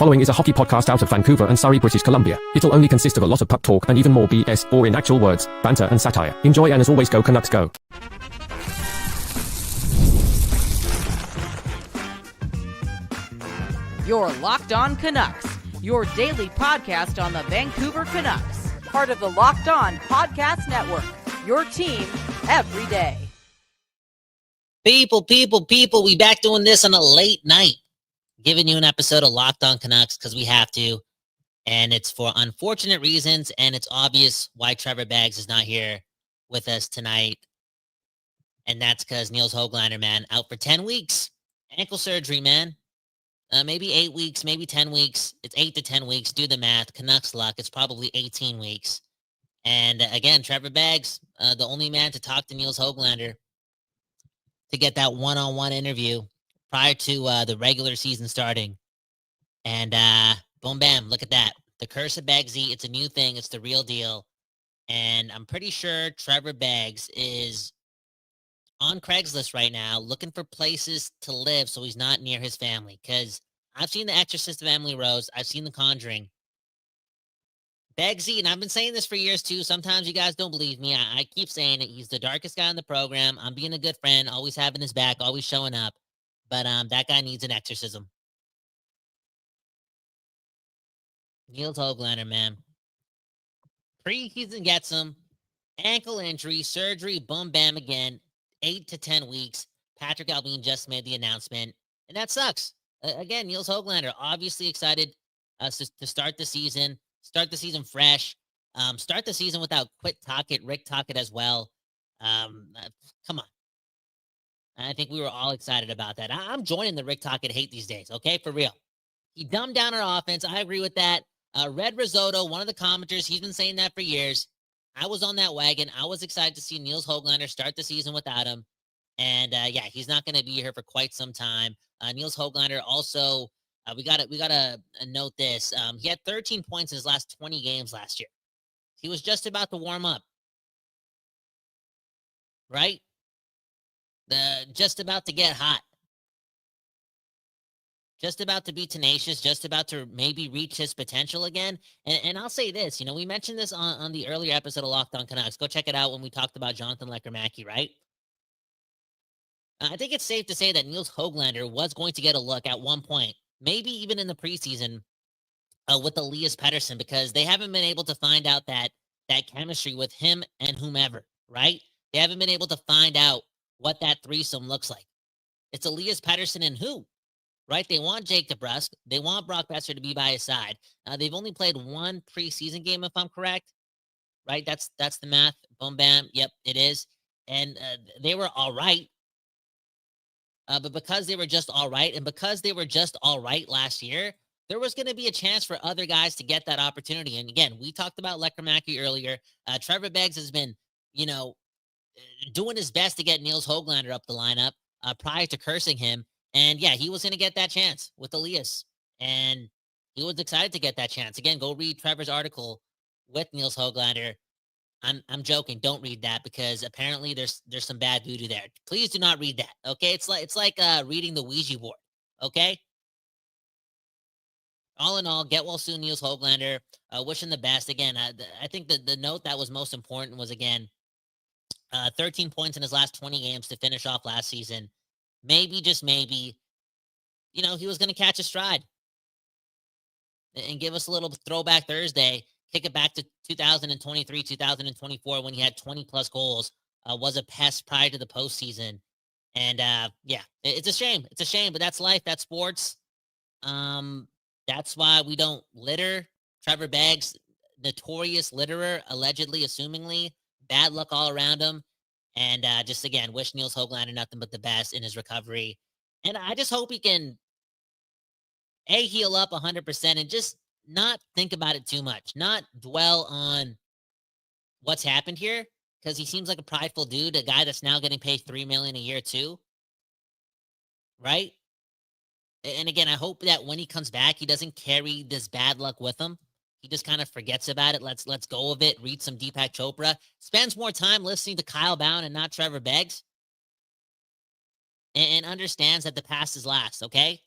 following is a hockey podcast out of Vancouver and Surrey, British Columbia. It'll only consist of a lot of puck talk and even more BS, or in actual words, banter and satire. Enjoy, and as always, go Canucks go. You're Locked On Canucks, your daily podcast on the Vancouver Canucks. Part of the Locked On Podcast Network, your team every day. People, we back doing this on a late night. Giving you an episode of Locked On Canucks because we have to. And it's for unfortunate reasons, and it's obvious why Trevor Beggs is not here with us tonight. And that's because Nils Hoglander, man, out for 10 weeks. Ankle surgery, man. Maybe 8 weeks, maybe 10 weeks. It's 8 to 10 weeks. Do the math. Canucks luck. It's probably 18 weeks. And again, Trevor Beggs, the only man to talk to Nils Hoglander to get that one-on-one interview prior to the regular season starting. And boom, bam, look at that. The curse of Beggsy, it's a new thing. It's the real deal. And I'm pretty sure Trevor Beggs is on Craigslist right now looking for places to live so he's not near his family. Because I've seen The Exorcist of Emily Rose. I've seen The Conjuring. Beggsy, and I've been saying this for years too. Sometimes you guys don't believe me. I keep saying it. He's the darkest guy in the program. I'm being a good friend, always having his back, always showing up. But that guy needs an exorcism. Nils Hoglander, man. Preseason gets him. Ankle injury, surgery, boom, bam again. 8 to 10 weeks. Patrick Allvin just made the announcement. And that sucks. Again, Nils Hoglander, obviously excited to start the season. Start the season fresh. Start the season without Rick Tocchet as well. Come on. I think we were all excited about that. I'm joining the Rick Tocchet hate these days, okay? For real. He dumbed down our offense. I agree with that. Red Risotto, one of the commenters, he's been saying that for years. I was on that wagon. I was excited to see Nils Hoglander start the season without him. And, yeah, he's not going to be here for quite some time. Nils Hoglander also, we gotta note this. He had 13 points in his last 20 games last year. He was just about to warm up. Right? Just about to get hot. Just about to be tenacious, just about to maybe reach his potential again. And I'll say this, we mentioned this on the earlier episode of Locked On Canucks. Go check it out when we talked about Jonathan Lecker-Mackey, right? I think it's safe to say that Nils Hoglander was going to get a look at one point, maybe even in the preseason with Elias Pettersson, because they haven't been able to find out that chemistry with him and whomever, right? They haven't been able to find out what that threesome looks like. It's Elias Pettersson and who, right? They want Jake DeBrusk. They want Brock Besser to be by his side. They've only played one preseason game, if I'm correct, right? That's the math. Boom, bam. Yep, it is. And they were all right. But because they were just all right, and because they were just all right last year, there was going to be a chance for other guys to get that opportunity. And again, we talked about Lecker-Mackey earlier. Trevor Beggs has been, doing his best to get Nils Hoglander up the lineup prior to cursing him. And yeah, he was going to get that chance with Elias. And he was excited to get that chance. Again, go read Trevor's article with Nils Hoglander. I'm joking. Don't read that because apparently there's some bad voodoo there. Please do not read that. Okay. It's like reading the Ouija board. Okay. All in all, get well soon, Nils Hoglander. Wishing the best. Again, I think the note that was most important was, again, 13 points in his last 20 games to finish off last season. Maybe, just maybe, he was going to catch a stride and give us a little throwback Thursday, kick it back to 2023, 2024, when he had 20-plus goals, was a pest prior to the postseason. And, yeah, it's a shame. It's a shame, but that's life. That's sports. That's why we don't litter. Trevor Beggs, notorious litterer, allegedly, assumingly. Bad luck all around him. And just, again, wish Nils Hoglander nothing but the best in his recovery. And I just hope he can, heal up 100% and just not think about it too much. Not dwell on what's happened here, because he seems like a prideful dude, a guy that's now getting paid $3 million a year too. Right? And again, I hope that when he comes back, he doesn't carry this bad luck with him. He just kind of forgets about it. Let's go of it. Read some Deepak Chopra. Spends more time listening to Kyle Bound and not Trevor Beggs. And understands that the past is last, okay?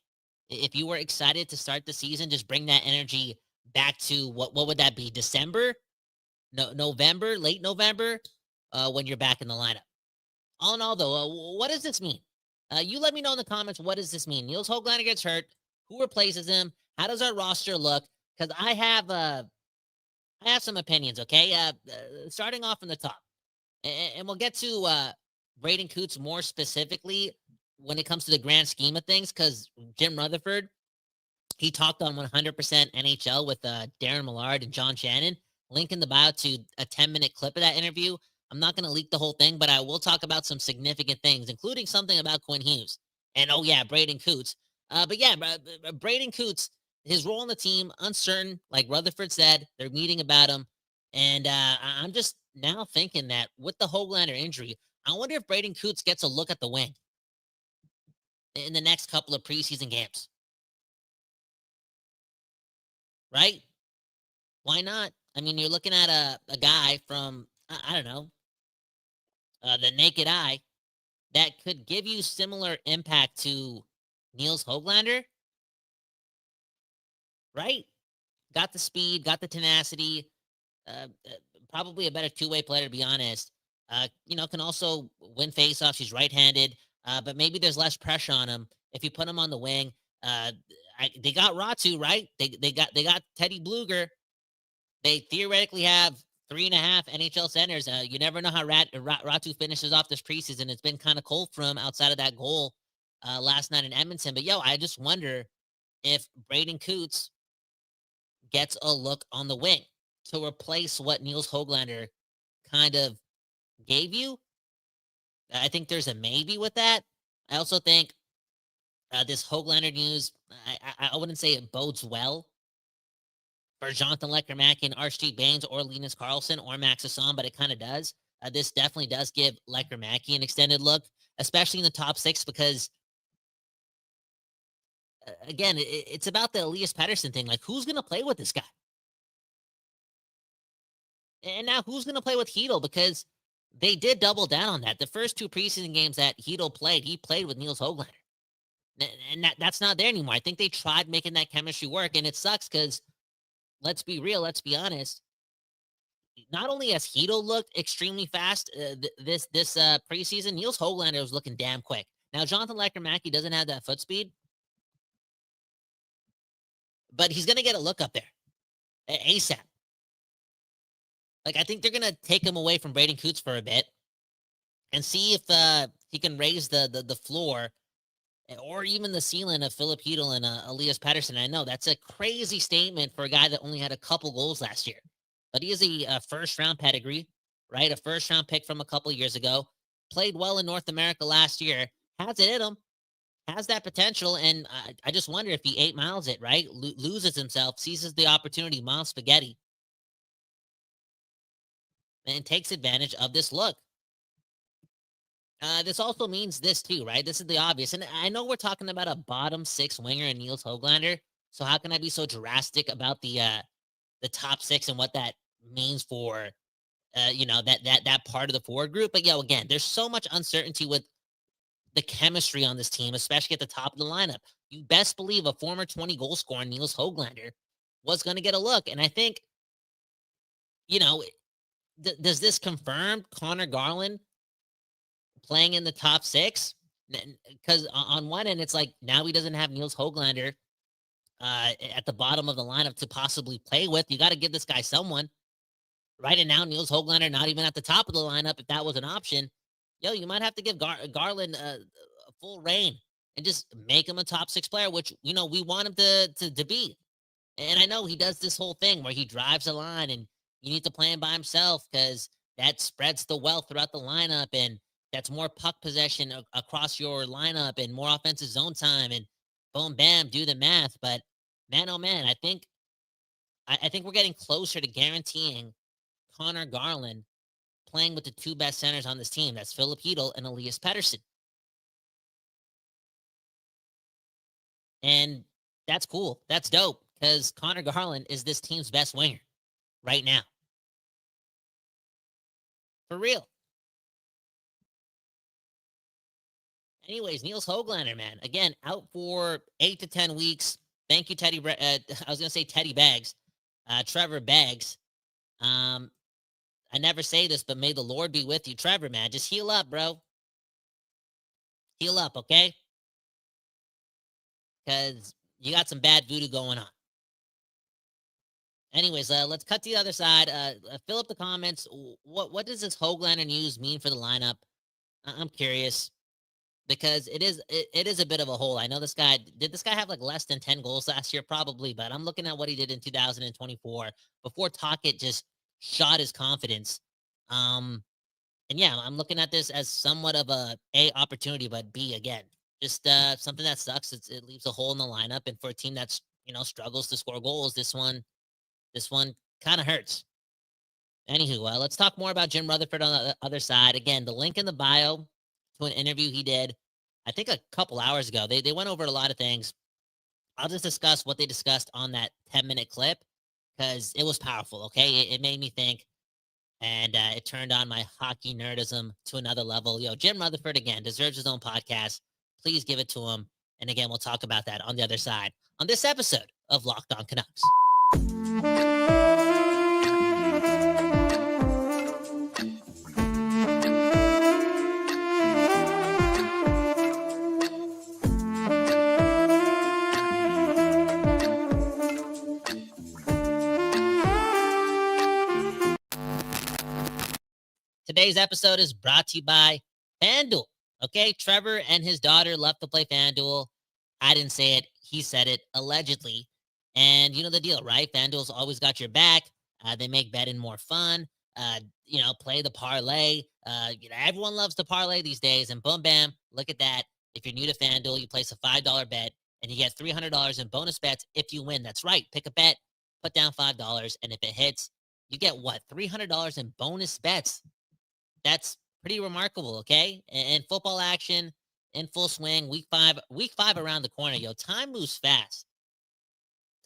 If you were excited to start the season, just bring that energy back to what would that be? December? No, November, late November, when you're back in the lineup. All in all, though, what does this mean? You let me know in the comments. What does this mean? Nils Hoglander gets hurt. Who replaces him? How does our roster look? Because I have some opinions. Okay, starting off from the top, and we'll get to Braden Coots more specifically when it comes to the grand scheme of things. Because Jim Rutherford, he talked on 100% NHL with Darren Millard and John Shannon. Link in the bio to a 10-minute clip of that interview. I'm not going to leak the whole thing, but I will talk about some significant things, including something about Quinn Hughes. And, oh, yeah, Braden Coots. But, yeah, Braden Coots, his role on the team, uncertain. Like Rutherford said, they're meeting about him. And I'm just now thinking that with the Hoglander injury, I wonder if Braden Coots gets a look at the wing in the next couple of preseason games. Right? Why not? I mean, you're looking at a guy from, I don't know, the naked eye that could give you similar impact to Nils Hoglander, right? Got the speed, got the tenacity, probably a better two-way player, to be honest. Can also win faceoffs. He's right-handed, but maybe there's less pressure on him if you put him on the wing. They got Ratu, right? They got Teddy Bluger. They theoretically have 3.5 NHL centers. You never know how Ratu finishes off this preseason. It's been kind of cold for him outside of that goal last night in Edmonton. But, I just wonder if Braden Coots gets a look on the wing to replace what Nils Hoglander kind of gave you. I think there's a maybe with that. I also think this Hoglander news, I wouldn't say it bodes well for Jonathan Lecker-Mackey and Archie Baines or Linus Karlsson or Max Hassan, but it kind of does. This definitely does give Lecker-Mackey an extended look, especially in the top six, because, again, it's about the Elias Pettersson thing. Like, who's going to play with this guy? And now who's going to play with Hedel? Because they did double down on that. The first two preseason games that Hedel played, he played with Nils Hoglander. And that's not there anymore. I think they tried making that chemistry work, and it sucks because, let's be real, let's be honest, not only has Hedel looked extremely fast this preseason, Nils Hoglander was looking damn quick. Now, Jonathan Lecker-Mackey doesn't have that foot speed, but he's going to get a look up there ASAP. Like, I think they're going to take him away from Braden Coots for a bit and see if he can raise the floor or even the ceiling of Philip Hedel and Elias Pettersson. I know that's a crazy statement for a guy that only had a couple goals last year, but he is a first-round pedigree, right? A first-round pick from a couple years ago. Played well in North America last year. Has it in him. Has that potential, and I just wonder if he 8 miles it, right? Loses himself, seizes the opportunity, miles spaghetti, and takes advantage of this look. This also means this too, right? This is the obvious. And I know we're talking about a bottom six winger in Nils Hoglander. So how can I be so drastic about the top six and what that means for that part of the forward group? But again, there's so much uncertainty with the chemistry on this team, especially at the top of the lineup. You best believe a former 20 goal scorer, Nils Hoglander, was going to get a look. And I think, does this confirm Connor Garland playing in the top six? Because on one end, it's like now he doesn't have Nils Hoglander at the bottom of the lineup to possibly play with. You got to give this guy someone. Right, and now Nils Hoglander not even at the top of the lineup. If that was an option, you might have to give Garland a full reign and just make him a top six player, which we want him to be. And I know he does this whole thing where he drives a line and you need to play him by himself because that spreads the wealth throughout the lineup, and that's more puck possession across your lineup and more offensive zone time, and boom, bam, do the math. But man, oh man, I think we're getting closer to guaranteeing Connor Garland playing with the two best centers on this team. That's Philip Hedel and Elias Pettersson. And that's cool. That's dope because Connor Garland is this team's best winger right now. For real. Anyways, Nils Hoglander, man, again, out for 8 to 10 weeks. Thank you, I was going to say Teddy Bags, Trevor Bags. I never say this, but may the Lord be with you. Trevor, man, just heal up, bro. Heal up, okay? Because you got some bad voodoo going on. Anyways, let's cut to the other side. Fill up the comments. What does this Hoglander news mean for the lineup? I'm curious because it is a bit of a hole. I know this guy did this guy have like less than 10 goals last year, probably, but I'm looking at what he did in 2024 before Tocchet just shot his confidence. And yeah, I'm looking at this as somewhat of a opportunity, but B again, just something that sucks. It leaves a hole in the lineup, and for a team that's struggles to score goals, this one kind of hurts. Anywho, let's talk more about Jim Rutherford on the other side. Again, the link in the bio to an interview he did, I think a couple hours ago. They went over a lot of things. I'll just discuss what they discussed on that 10-minute clip because it was powerful. Okay, it made me think. And it turned on my hockey nerdism to another level. Yo, Jim Rutherford, again, deserves his own podcast. Please give it to him. And again, we'll talk about that on the other side on this episode of Locked On Canucks. Today's episode is brought to you by FanDuel. Okay, Trevor and his daughter love to play FanDuel. I didn't say it. He said it, allegedly. And you know the deal, right? FanDuel's always got your back. They make betting more fun. Play the parlay. Everyone loves to parlay these days. And boom, bam, look at that. If you're new to FanDuel, you place a $5 bet and you get $300 in bonus bets if you win. That's right. Pick a bet, put down $5, and if it hits, you get what? $300 in bonus bets. That's pretty remarkable, okay? And football action in full swing. Week five around the corner. Yo, time moves fast.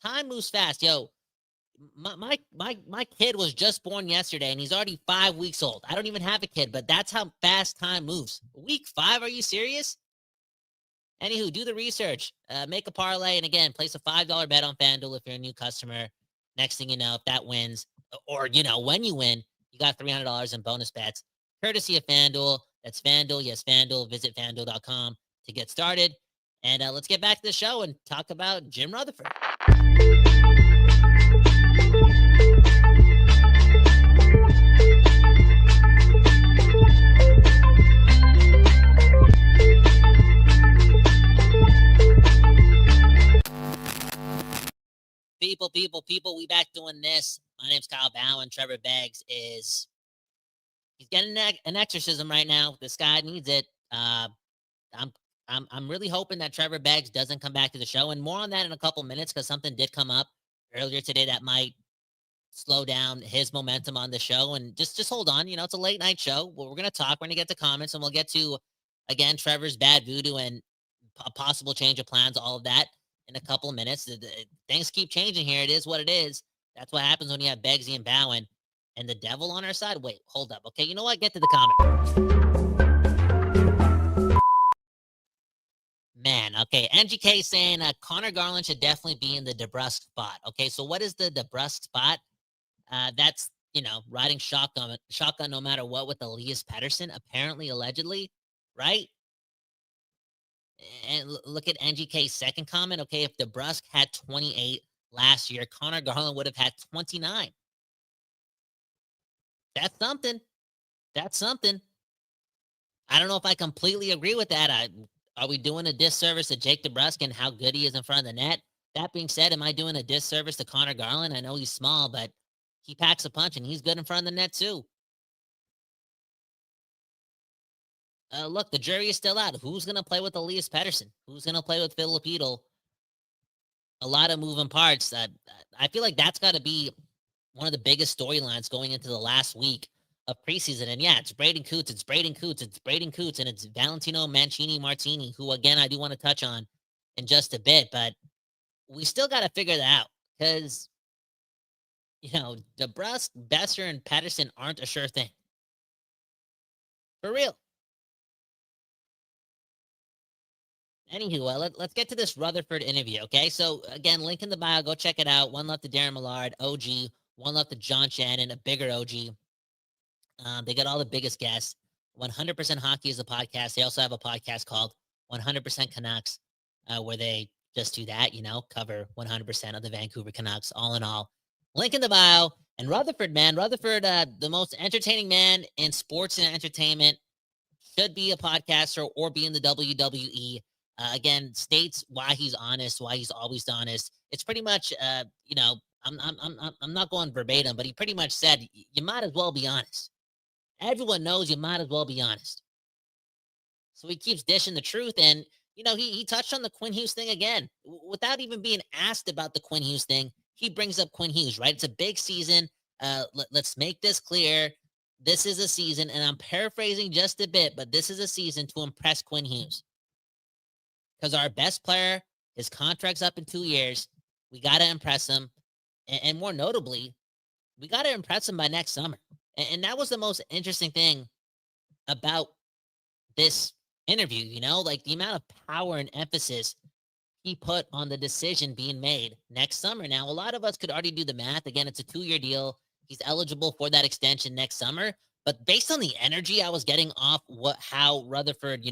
Time moves fast. Yo, my kid was just born yesterday, and he's already 5 weeks old. I don't even have a kid, but that's how fast time moves. Week 5? Are you serious? Anywho, do the research. Make a parlay, and again, place a $5 bet on FanDuel if you're a new customer. Next thing you know, if that wins, or when you win, you got $300 in bonus bets. Courtesy of FanDuel. That's FanDuel. Yes, FanDuel. Visit FanDuel.com to get started. And let's get back to the show and talk about Jim Rutherford. People, we back doing this. My name's Kyle Bowen. Trevor Beggs he's getting an exorcism right now. This guy needs it. I'm really hoping that Trevor Beggs doesn't come back to the show, and more on that in a couple minutes because something did come up earlier today that might slow down his momentum on the show. And just hold on. It's a late night show. Well, we're gonna talk. We're gonna get to comments, and we'll get to again Trevor's bad voodoo and a possible change of plans. All of that in a couple of minutes. Things keep changing here. It is what it is. That's what happens when you have Beggsy and Bowen and the devil on our side. Wait, hold up. Okay, you know what? Get to the comment. Man, okay. NGK saying Connor Garland should definitely be in the DeBrusk spot. Okay, so what is the DeBrusk spot? That's, riding shotgun no matter what with Elias Pettersson, apparently, allegedly, right? And look at NGK's second comment. Okay, if DeBrusk had 28 last year, Connor Garland would have had 29. That's something. That's something. I don't know if I completely agree with that. Are we doing a disservice to Jake DeBrusk and how good he is in front of the net? That being said, am I doing a disservice to Connor Garland? I know he's small, but he packs a punch and he's good in front of the net too. Look, the jury is still out. Who's going to play with Elias Pettersson? Who's going to play with Philip Edel? A lot of moving parts. I feel like that's got to be one of the biggest storylines going into the last week of preseason. And yeah, it's Braden Coots, and it's Valentino Mancini Martini, who, again, I do want to touch on in just a bit. But we still got to figure that out because, DeBrusk, Besser, and Pettersson aren't a sure thing. For real. Anywho, let's get to this Rutherford interview, okay? So, again, link in the bio. Go check it out. One left to Darren Millard, OG. One left to John Shannon, a bigger OG. They got all the biggest guests. 100% Hockey is a podcast. They also have a podcast called 100% Canucks, where they just do that, cover 100% of the Vancouver Canucks, all in all. Link in the bio. And Rutherford, man, the most entertaining man in sports and entertainment, should be a podcaster or be in the WWE. Again, states why he's honest, why he's always honest. It's pretty much, I'm not going verbatim, but he pretty much said you might as well be honest. Everyone knows you might as well be honest. So he keeps dishing the truth, and he touched on the Quinn Hughes thing again without even being asked about the Quinn Hughes thing. He brings up Quinn Hughes, right? It's a big season. Let's make this clear. This is a season, and I'm paraphrasing just a bit, but this is a season to impress Quinn Hughes. Because our best player, his contract's up in 2 years. We got to impress him. And more notably, we got to impress him by next summer. And that was the most interesting thing about this interview, like the amount of power and emphasis he put on the decision being made next summer. Now, a lot of us could already do the math. Again, it's a 2-year deal. He's eligible for that extension next summer. But based on the energy I was getting off how Rutherford,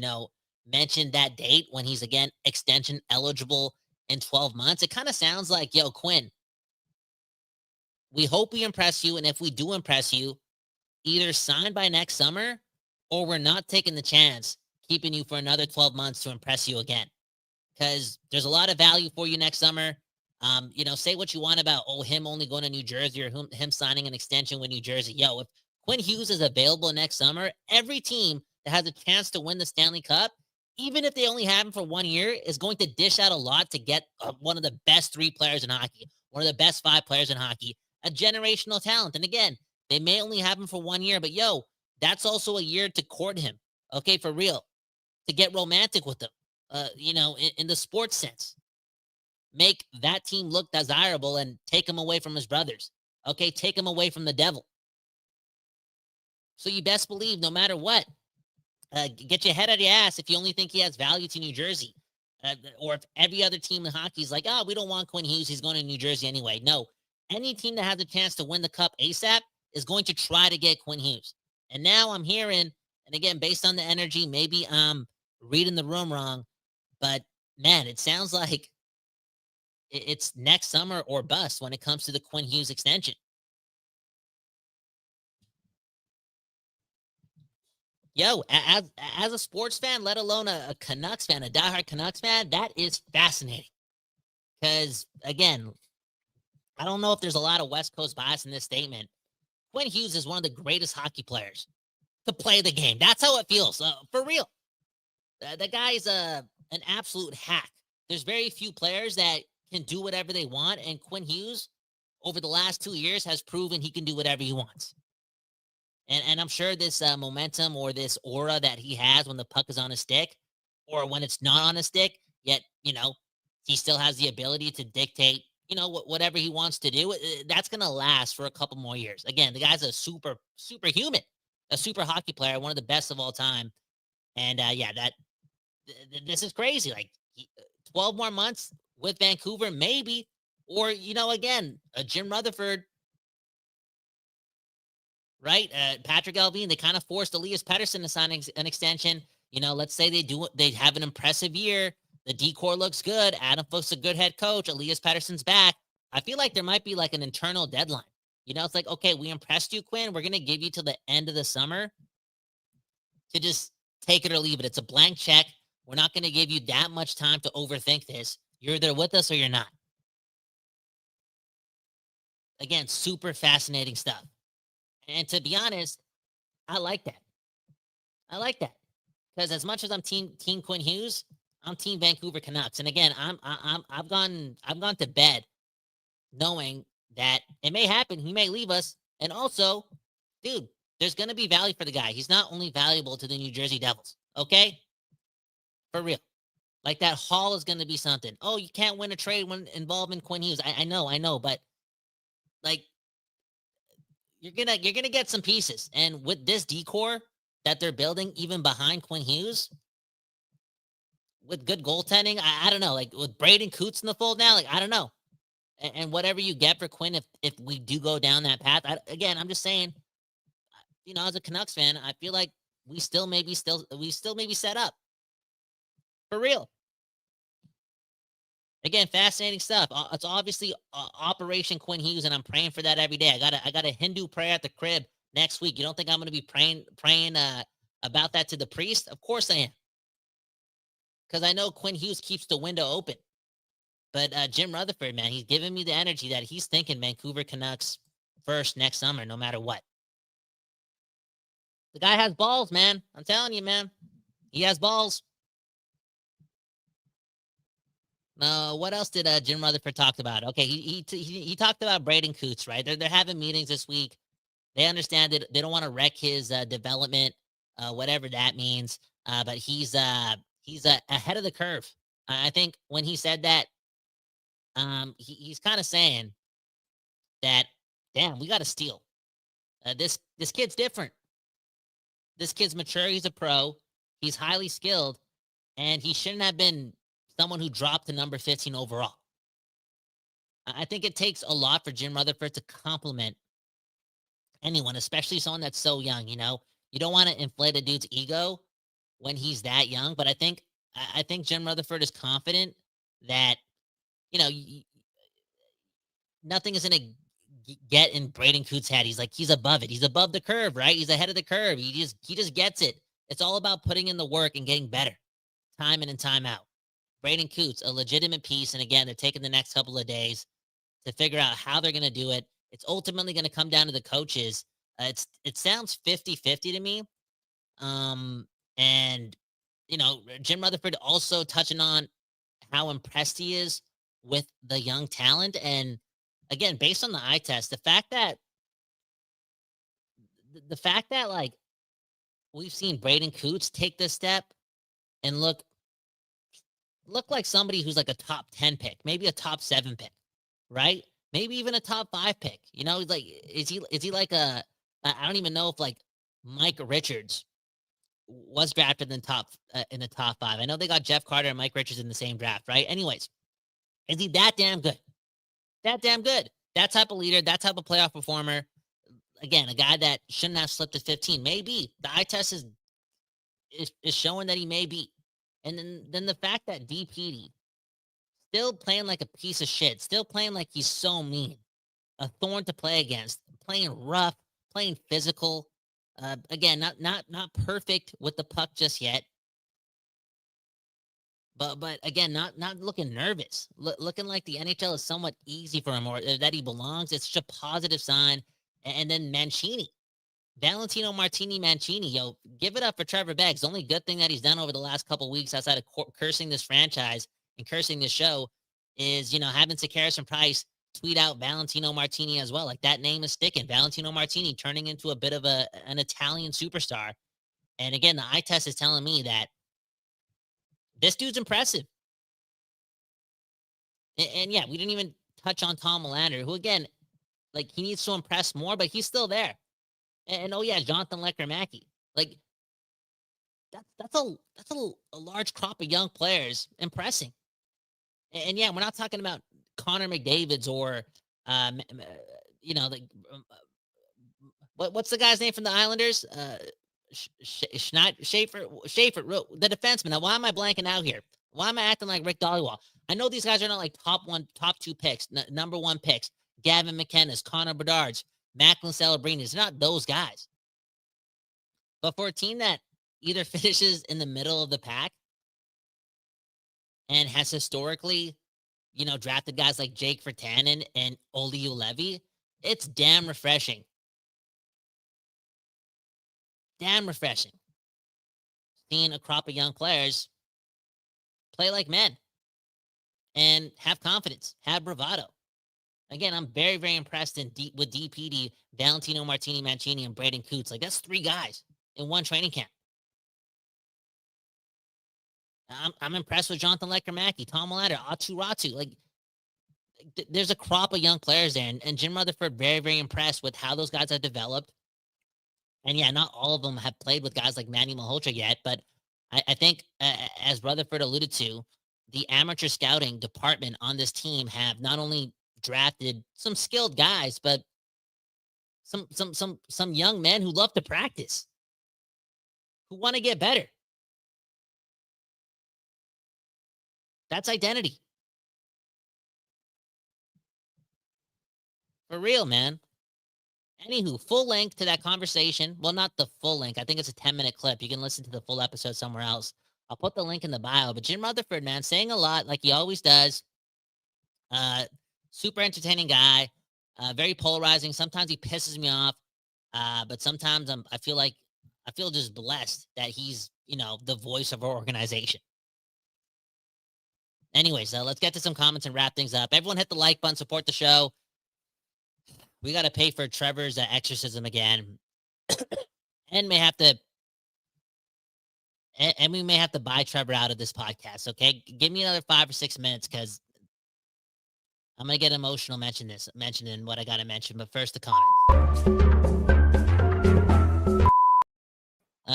mentioned that date when he's, again, extension eligible in 12 months, it kind of sounds like, yo, Quinn, we hope we impress you. And if we do impress you, either sign by next summer or we're not taking the chance keeping you for another 12 months to impress you again. Because there's a lot of value for you next summer. Say what you want about, him only going to New Jersey or him signing an extension with New Jersey. Yo, if Quinn Hughes is available next summer, every team that has a chance to win the Stanley Cup, even if they only have him for 1 year, is going to dish out a lot to get one of the best 3 players in hockey, one of the best 5 players in hockey, a generational talent. And again, they may only have him for 1 year, but yo, that's also a year to court him. Okay, for real. To get romantic with him. In the sports sense. Make that team look desirable and take him away from his brothers. Okay, take him away from the devil. So you best believe, no matter what, get your head out of your ass if you only think he has value to New Jersey. Or if every other team in hockey is like, we don't want Quinn Hughes, he's going to New Jersey anyway. No, any team that has a chance to win the cup ASAP is going to try to get Quinn Hughes. And now I'm hearing, and again, based on the energy, maybe I'm reading the room wrong, but man, it sounds like it's next summer or bust when it comes to the Quinn Hughes extension. Yo, as a sports fan, let alone a Canucks fan, a diehard Canucks fan, that is fascinating. Because, again, I don't know if there's a lot of West Coast bias in this statement. Quinn Hughes is one of the greatest hockey players to play the game. That's how it feels, for real. The guy's an absolute hack. There's very few players that can do whatever they want, and Quinn Hughes, over the last 2 years, has proven he can do whatever he wants. And I'm sure this momentum or this aura that he has when the puck is on his stick or when it's not on his stick, yet, he still has the ability to dictate, whatever he wants to do. That's going to last for a couple more years. Again, the guy's a superhuman, a super hockey player, one of the best of all time. And this is crazy. Like 12 more months with Vancouver, maybe, or, again, a Jim Rutherford, right? Patrick Alvin, they kind of forced Elias Pettersson to sign an extension. Let's say they have an impressive year. The decor looks good. Adam Foot's a good head coach. Elias Pettersson's back. I feel like there might be like an internal deadline. It's like, okay, we impressed you, Quinn. We're going to give you till the end of the summer to just take it or leave it. It's a blank check. We're not going to give you that much time to overthink this. You're either with us or you're not. Again, super fascinating stuff. And to be honest, I like that. Because as much as I'm team Quinn Hughes, I'm team Vancouver Canucks. And again, I've gone to bed knowing that it may happen. He may leave us. And also, dude, there's going to be value for the guy. He's not only valuable to the New Jersey Devils. Okay? For real. Like that haul is going to be something. Oh, you can't win a trade when involved in Quinn Hughes. I know. But like, you're gonna get some pieces. And with this decor that they're building, even behind Quinn Hughes, with good goaltending, I don't know. Like with Braden Coots in the fold now, like I don't know. And whatever you get for Quinn, if we do go down that path, I'm just saying, as a Canucks fan, I feel like we still maybe set up for real. Again, fascinating stuff. It's obviously Operation Quinn Hughes, and I'm praying for that every day. I got a Hindu prayer at the crib next week. You don't think I'm going to be praying about that to the priest? Of course I am, because I know Quinn Hughes keeps the window open. But Jim Rutherford, man, he's giving me the energy that he's thinking Vancouver Canucks first next summer, no matter what. The guy has balls, man. I'm telling you, man. He has balls. What else did Jim Rutherford talk about? Okay, he talked about Braden Coots, right? They're having meetings this week. They understand that they don't want to wreck his development, whatever that means. But he's ahead of the curve. I think when he said that, he's kind of saying that, damn, we got to steal. This kid's different. This kid's mature. He's a pro. He's highly skilled, and he shouldn't have been someone who dropped to number 15 overall. I think it takes a lot for Jim Rutherford to compliment anyone, especially someone that's so young. You don't want to inflate a dude's ego when he's that young, but I think Jim Rutherford is confident that nothing is going to get in Braden Coots' head. He's above it. He's above the curve, right? He's ahead of the curve. He just gets it. It's all about putting in the work and getting better, time in and time out. Braden Coots, a legitimate piece, and again, they're taking the next couple of days to figure out how they're going to do it. It's ultimately going to come down to the coaches. It sounds 50-50 to me. And Jim Rutherford also touching on how impressed he is with the young talent. And again, based on the eye test, the fact that like we've seen Braden Coots take this step and look like somebody who's like a top 10 pick, maybe a top 7 pick, right? Maybe even a top 5 pick. He's like, is he like I don't even know if like Mike Richards was drafted in the top 5. I know they got Jeff Carter and Mike Richards in the same draft, right? Anyways, is he that damn good? That damn good. That type of leader, that type of playoff performer. Again, a guy that shouldn't have slipped to 15. Maybe the eye test is showing that he may be. And then the fact that DPD still playing like a piece of shit, still playing like he's so mean, a thorn to play against, playing rough, playing physical. Again, not perfect with the puck just yet, but again, not looking nervous, looking like the NHL is somewhat easy for him or that he belongs. It's such a positive sign. And then Mancini. Valentino Martini Mancini, give it up for Trevor Beggs. The only good thing that he's done over the last couple weeks outside of cursing this franchise and cursing this show is, having Sakaris and Price tweet out Valentino Martini as well. Like that name is sticking. Valentino Martini turning into a bit of an Italian superstar. And again, the eye test is telling me that this dude's impressive. And yeah, we didn't even touch on Tom Hoglander, who again, like he needs to impress more, but he's still there. And oh yeah, Jonathan Lecker-Mackey. Like that's a large crop of young players impressing. And yeah, we're not talking about Connor McDavid's or what's the guy's name from the Islanders? Schaefer, the defenseman. Now, why am I blanking out here? Why am I acting like Rick Dollywall? I know these guys are not like top 2 picks, number 1 picks. Gavin McKenna's, Connor Bedard's, Macklin Celebrini's. They're not those guys. But for a team that either finishes in the middle of the pack and has historically, drafted guys like Jake Virtanen and Olli Juolevi, it's damn refreshing. Damn refreshing. Seeing a crop of young players play like men and have confidence, have bravado. Again, I'm very, very impressed with DPD, Valentino Martini Mancini, and Braden Coots. Like, that's 3 guys in one training camp. I'm impressed with Jonathan Lecker-Mackey, Tom Hoglander, Atu Ratu. Like, there's a crop of young players there. And Jim Rutherford, very, very impressed with how those guys have developed. And yeah, not all of them have played with guys like Manny Malhotra yet, but I think, as Rutherford alluded to, the amateur scouting department on this team have not only drafted some skilled guys, but some young men who love to practice, who want to get better. That's identity. For real, man. Anywho, full link to that conversation. Well, not the full link. I think it's a 10-minute clip. You can listen to the full episode somewhere else. I'll put the link in the bio. But Jim Rutherford, man, saying a lot like he always does. Uh, Super entertaining guy. Very polarizing. Sometimes he pisses me off. But sometimes I feel just blessed that he's, the voice of our organization. Anyways, let's get to some comments and wrap things up. Everyone hit the like button, support the show. We got to pay for Trevor's exorcism again. and we may have to buy Trevor out of this podcast. Okay. Give me another 5 or 6 minutes, because I'm going to get emotional mentioning what I got to mention. But first, the comments.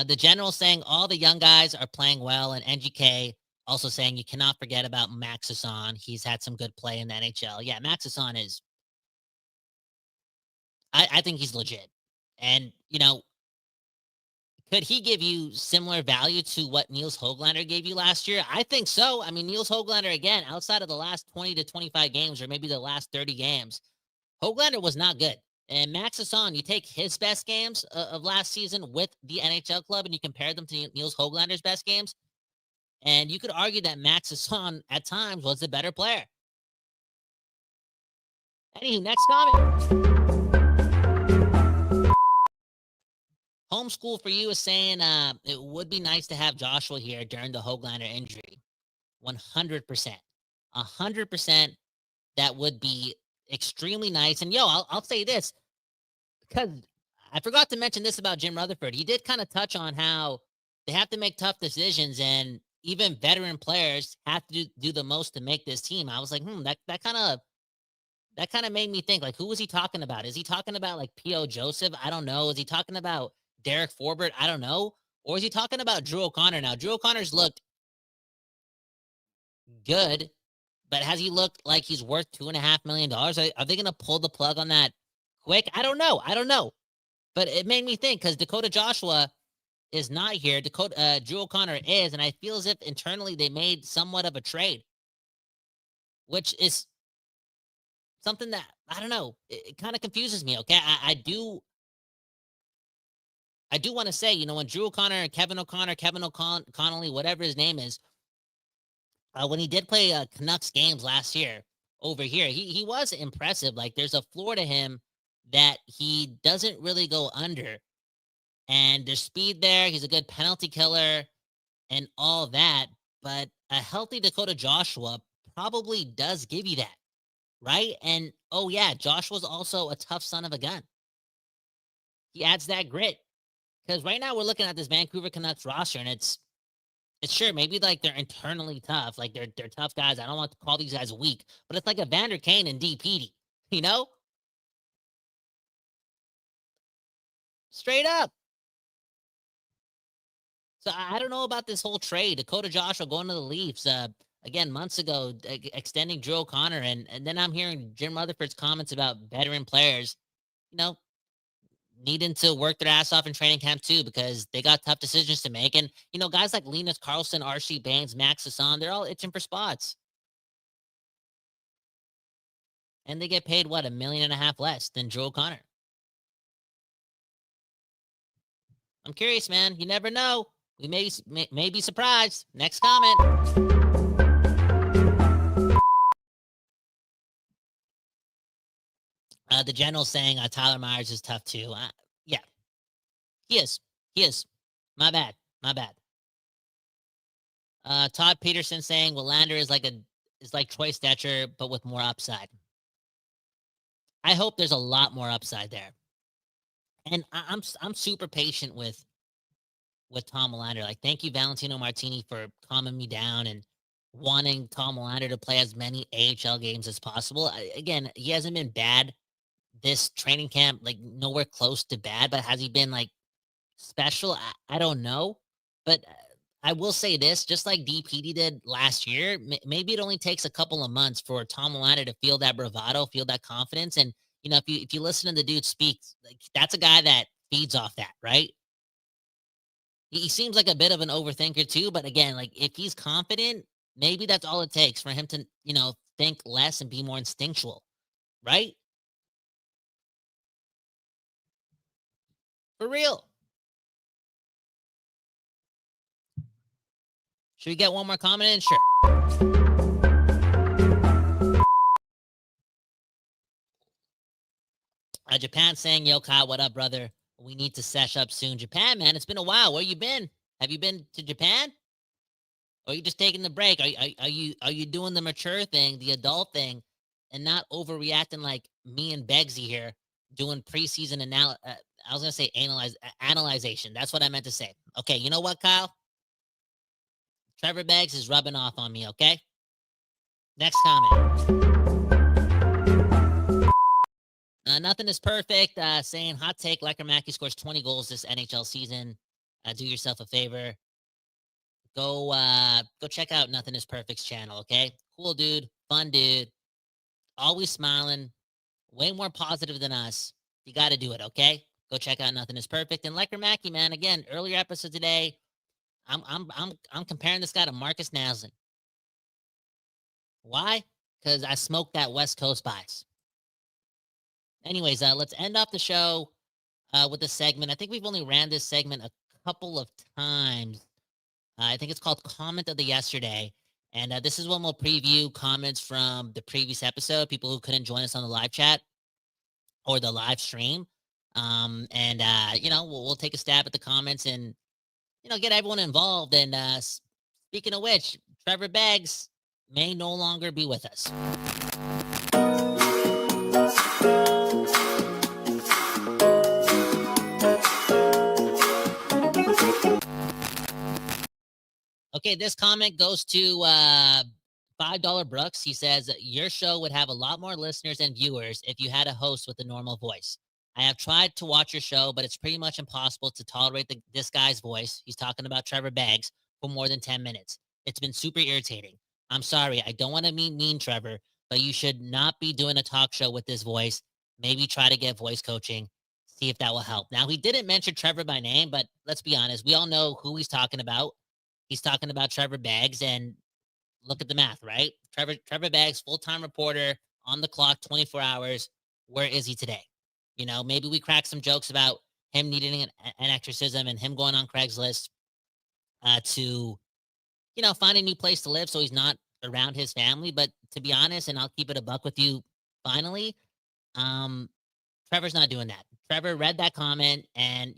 The general saying all the young guys are playing well, and NGK also saying you cannot forget about Max Hassan. He's had some good play in the NHL. Yeah, Max Hassan is, I think he's legit. And, could he give you similar value to what Nils Hoglander gave you last year? I think so. I mean, Nils Hoglander, again, outside of the last 20 to 25 games, or maybe the last 30 games, Hoglander was not good. And Max Hassan, you take his best games of last season with the NHL club and you compare them to Nils Hoglander's best games, and you could argue that Max Hassan at times was the better player. Anywho, next comment. Homeschool for you is saying it would be nice to have Joshua here during the Hoglander injury. 100%. 100%. That would be extremely nice. And I'll say this, because I forgot to mention this about Jim Rutherford. He did kind of touch on how they have to make tough decisions, and even veteran players have to do the most to make this team. I was like, that kind of made me think, like, who was he talking about? Is he talking about like P.O. Joseph? I don't know. Is he talking about Derek Forbert? I don't know. Or is he talking about Drew O'Connor? Now, Drew O'Connor's looked good, but has he looked like he's worth $2.5 million? Are they going to pull the plug on that quick? I don't know. But it made me think, because Dakota Joshua is not here. Drew O'Connor is, and I feel as if internally they made somewhat of a trade, which is something that, I don't know, it kind of confuses me, okay? I do want to say, when Drew O'Connor, Kevin Connolly, whatever his name is, when he did play Canucks games last year over here, he was impressive. Like, there's a floor to him that he doesn't really go under. And there's speed there. He's a good penalty killer and all that. But a healthy Dakota Joshua probably does give you that, right? And, Joshua's also a tough son of a gun. He adds that grit. Because right now we're looking at this Vancouver Canucks roster, and it's sure, maybe like they're internally tough. Like, they're tough guys. I don't want to call these guys weak, but it's like a Vander Kane and DPD, Straight up. So I don't know about this whole trade. Dakota Joshua going to the Leafs. Again, months ago, extending Drew O'Connor. And then I'm hearing Jim Rutherford's comments about veteran players, needing to work their ass off in training camp too, because they got tough decisions to make. And, guys like Linus Karlsson, R.C. Baines, Max Hassan, they're all itching for spots. And they get paid, what, $1.5 million less than Drew O'Connor. I'm curious, man. You never know. We may be surprised. Next comment. The general saying Tyler Myers is tough too. Yeah, he is. My bad. Todd Peterson saying Lander is like Troy Stetcher, but with more upside. I hope there's a lot more upside there. And I'm super patient with Tom Willander. Like, thank you, Valentino Martini, for calming me down and wanting Tom Willander to play as many AHL games as possible. Again, he hasn't been bad this training camp, like nowhere close to bad, but has he been like special? I don't know. But I will say this, just like DPD did last year, maybe it only takes a couple of months for Tom Hoglander to feel that bravado, feel that confidence. And, if you listen to the dude speak, like, that's a guy that feeds off that, right? He seems like a bit of an overthinker too, but again, like, if he's confident, maybe that's all it takes for him to, think less and be more instinctual, right? For real. Should we get one more comment in? Sure. Japan saying, yo, Kyle, what up, brother? We need to sesh up soon. Japan, man, it's been a while. Where you been? Have you been to Japan? Or are you just taking the break? Are you doing the mature thing, the adult thing, and not overreacting like me and Beggsy here doing preseason I was gonna say analyzation. That's what I meant to say. Okay, you know what, Kyle? Trevor Beggs is rubbing off on me. Okay. Next comment. Nothing is perfect. Saying hot take, Lecker Mackey scores 20 goals this NHL season. Do yourself a favor. Go check out Nothing is Perfect's channel, okay? Cool dude, fun dude, always smiling, way more positive than us. You got to do it, okay? Go check out Nothing is Perfect. And Lecker Mackey, man, again, earlier episode today, I'm comparing this guy to Marcus Naslund. Why? Because I smoked that West Coast bias. Anyways, let's end off the show with a segment. I think we've only ran this segment a couple of times. I think it's called Comment of the Yesterday. And this is when we'll preview comments from the previous episode, people who couldn't join us on the live chat or the live stream. We'll take a stab at the comments and, get everyone involved. And speaking of which, Trevor Beggs may no longer be with us. Okay, this comment goes to $5 Brooks. He says, your show would have a lot more listeners and viewers if you had a host with a normal voice. I have tried to watch your show, but it's pretty much impossible to tolerate this guy's voice. He's talking about Trevor Beggs for more than 10 minutes. It's been super irritating. I'm sorry. I don't want to be mean, Trevor, but you should not be doing a talk show with this voice. Maybe try to get voice coaching. See if that will help. Now, he didn't mention Trevor by name, but let's be honest. We all know who he's talking about. He's talking about Trevor Beggs, and look at the math, right? Trevor Beggs, full-time reporter, on the clock, 24 hours. Where is he today? Maybe we crack some jokes about him needing an exorcism and him going on Craigslist to, find a new place to live so he's not around his family. But to be honest, and I'll keep it a buck with you finally, Trevor's not doing that. Trevor read that comment, and,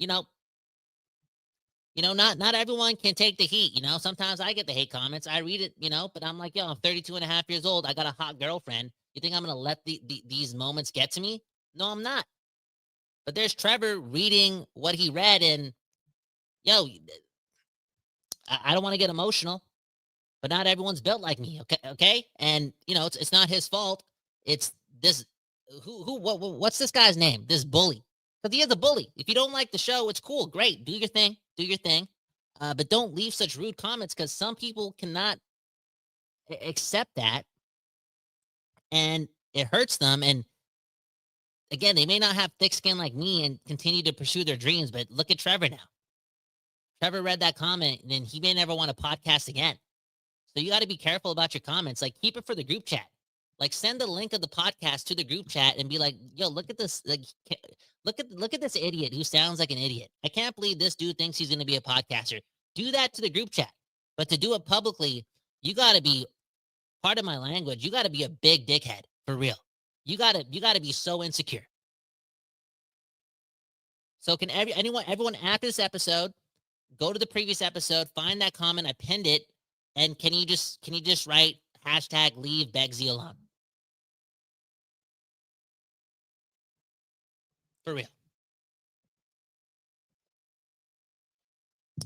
not everyone can take the heat. Sometimes I get the hate comments. I read it, but I'm like, yo, I'm 32 and a half years old. I got a hot girlfriend. You think I'm going to let these moments get to me? No, I'm not. But there's Trevor reading what he read, and, yo, I don't want to get emotional, but not everyone's built like me, okay? And, it's not his fault. It's this, what's this guy's name? This bully. Because he is a bully. If you don't like the show, it's cool. Great. Do your thing. But don't leave such rude comments, because some people cannot accept that, and it hurts them. And again, they may not have thick skin like me and continue to pursue their dreams, but look at Trevor now. Trevor read that comment, and he may never want to podcast again. So you got to be careful about your comments. Like, keep it for the group chat. Like, send the link of the podcast to the group chat and be like, yo, look at this. Like, look at this idiot who sounds like an idiot. I can't believe this dude thinks he's going to be a podcaster. Do that to the group chat. But to do it publicly, you got to be, part of my language, you got to be a big dickhead, for real. You got to be so insecure. So can everyone after this episode, go to the previous episode, find that comment, I pinned it, and can you just write hashtag leave Beggsy alone? For real.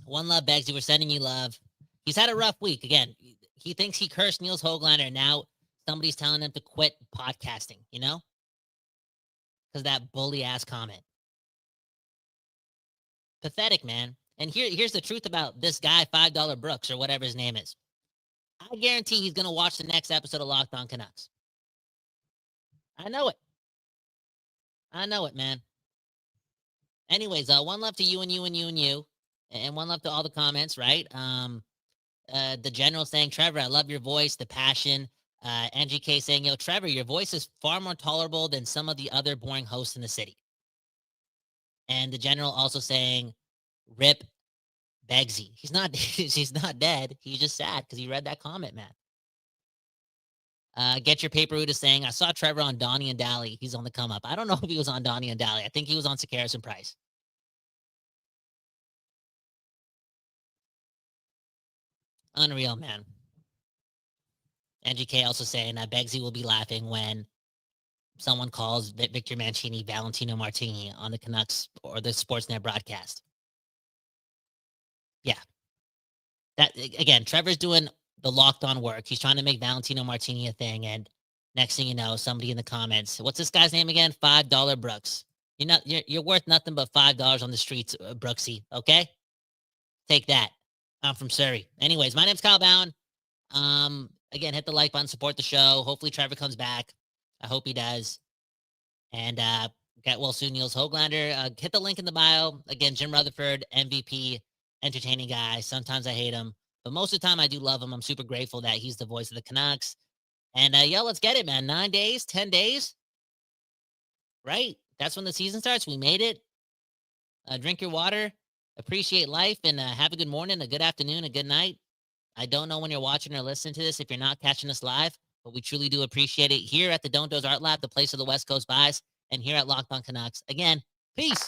One love, Beggsy. We're sending you love. He's had a rough week. Again, he thinks he cursed Nils Hoglander, and now somebody's telling him to quit podcasting, because that bully ass comment. Pathetic, man. And here's the truth about this guy, $5 Brooks, or whatever his name is. I guarantee he's going to watch the next episode of Locked On Canucks. I know it, man. Anyways, one love to you and you and you and you. And one love to all the comments, right? The general saying, Trevor, I love your voice, the passion. Angie K saying, yo, Trevor, your voice is far more tolerable than some of the other boring hosts in the city. And the general also saying, rip Begsy. He's not dead. He's just sad because he read that comment, man. Get Your Paper Route is saying, I saw Trevor on Donnie and Daly. He's on the come up. I don't know if he was on Donnie and Daly. I think he was on Sakaris and Price. Unreal, man. NGK also saying that Begsy will be laughing when someone calls Victor Mancini Valentino Martini on the Canucks or the Sportsnet broadcast. Yeah. That again, Trevor's doing the locked on work. He's trying to make Valentino Martini a thing. And next thing you know, somebody in the comments, what's this guy's name again? $5 Brooks. You're worth nothing but $5 on the streets, Brooksy. Okay. Take that. I'm from Surrey. Anyways, my name's Kyle Bowen. Again, hit the like button, support the show. Hopefully Trevor comes back. I hope he does. And get well soon, Nils Hoglander. Hit the link in the bio. Again, Jim Rutherford, MVP, entertaining guy. Sometimes I hate him, but most of the time I do love him. I'm super grateful that he's the voice of the Canucks. And let's get it, man. 9 days, 10 days. Right? That's when the season starts. We made it. Drink your water. Appreciate life, and have a good morning, a good afternoon, a good night. I don't know when you're watching or listening to this if you're not catching us live, but we truly do appreciate it here at the Don't Doze Art Lab, the place of the West Coast buys, and here at Locked On Canucks. Again, peace.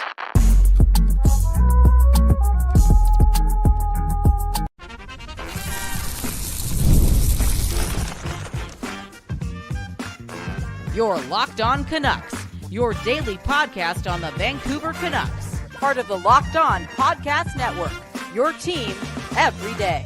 You're Locked On Canucks, your daily podcast on the Vancouver Canucks. Part of the Locked On Podcast Network, your team every day.